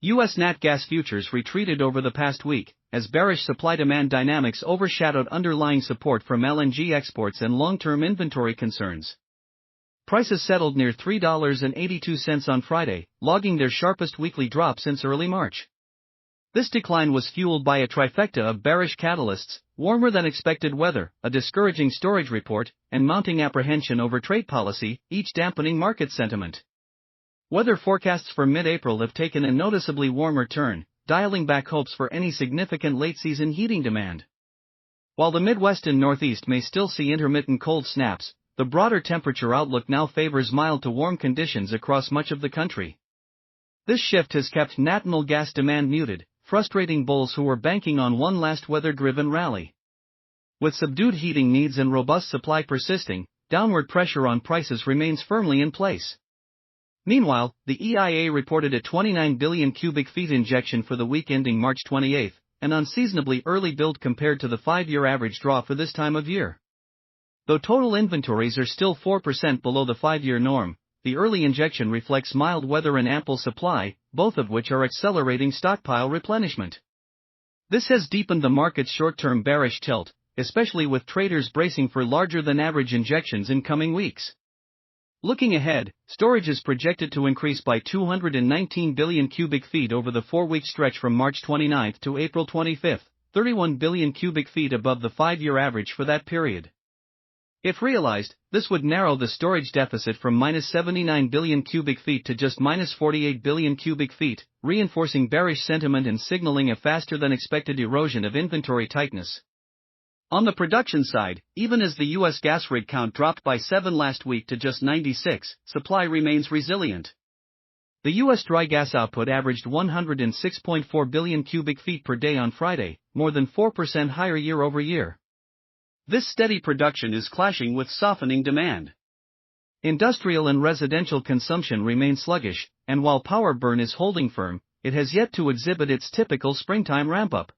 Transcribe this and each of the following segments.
U.S. nat gas futures retreated over the past week, as bearish supply-demand dynamics overshadowed underlying support from LNG exports and long-term inventory concerns. Prices settled near $3.82 on Friday, logging their sharpest weekly drop since early March. This decline was fueled by a trifecta of bearish catalysts: warmer than expected weather, a discouraging storage report, and mounting apprehension over trade policy, each dampening market sentiment. Weather forecasts for mid-April have taken a noticeably warmer turn, dialing back hopes for any significant late-season heating demand. While the Midwest and Northeast may still see intermittent cold snaps, the broader temperature outlook now favors mild to warm conditions across much of the country. This shift has kept national gas demand muted, frustrating bulls who were banking on one last weather-driven rally. With subdued heating needs and robust supply persisting, downward pressure on prices remains firmly in place. Meanwhile, the EIA reported a 29 billion cubic feet injection for the week ending March 28, an unseasonably early build compared to the 5-year average draw for this time of year. Though total inventories are still 4% below the 5-year norm, the early injection reflects mild weather and ample supply, both of which are accelerating stockpile replenishment. This has deepened the market's short-term bearish tilt, especially with traders bracing for larger-than-average injections in coming weeks. Looking ahead, storage is projected to increase by 219 billion cubic feet over the 4-week stretch from March 29 to April 25, 31 billion cubic feet above the 5-year average for that period. If realized, this would narrow the storage deficit from minus 79 billion cubic feet to just minus 48 billion cubic feet, reinforcing bearish sentiment and signaling a faster-than-expected erosion of inventory tightness. On the production side, even as the U.S. gas rig count dropped by 7 last week to just 96, supply remains resilient. The U.S. dry gas output averaged 106.4 billion cubic feet per day on Friday, more than 4% higher year over year. This steady production is clashing with softening demand. Industrial and residential consumption remain sluggish, and while power burn is holding firm, it has yet to exhibit its typical springtime ramp-up.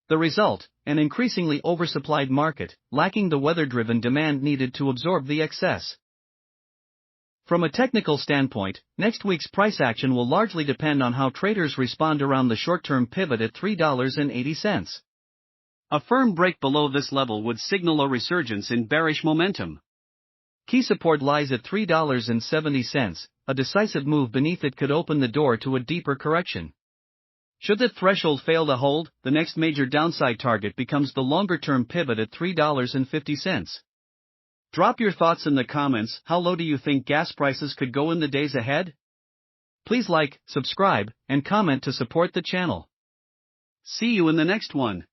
The result, an increasingly oversupplied market, lacking the weather-driven demand needed to absorb the excess. From a technical standpoint, next week's price action will largely depend on how traders respond around the short-term pivot at $3.80. A firm break below this level would signal a resurgence in bearish momentum. Key support lies at $3.70, a decisive move beneath it could open the door to a deeper correction. Should the threshold fail to hold, the next major downside target becomes the longer-term pivot at $3.50. Drop your thoughts in the comments. How low do you think gas prices could go in the days ahead? Please like, subscribe, and comment to support the channel. See you in the next one.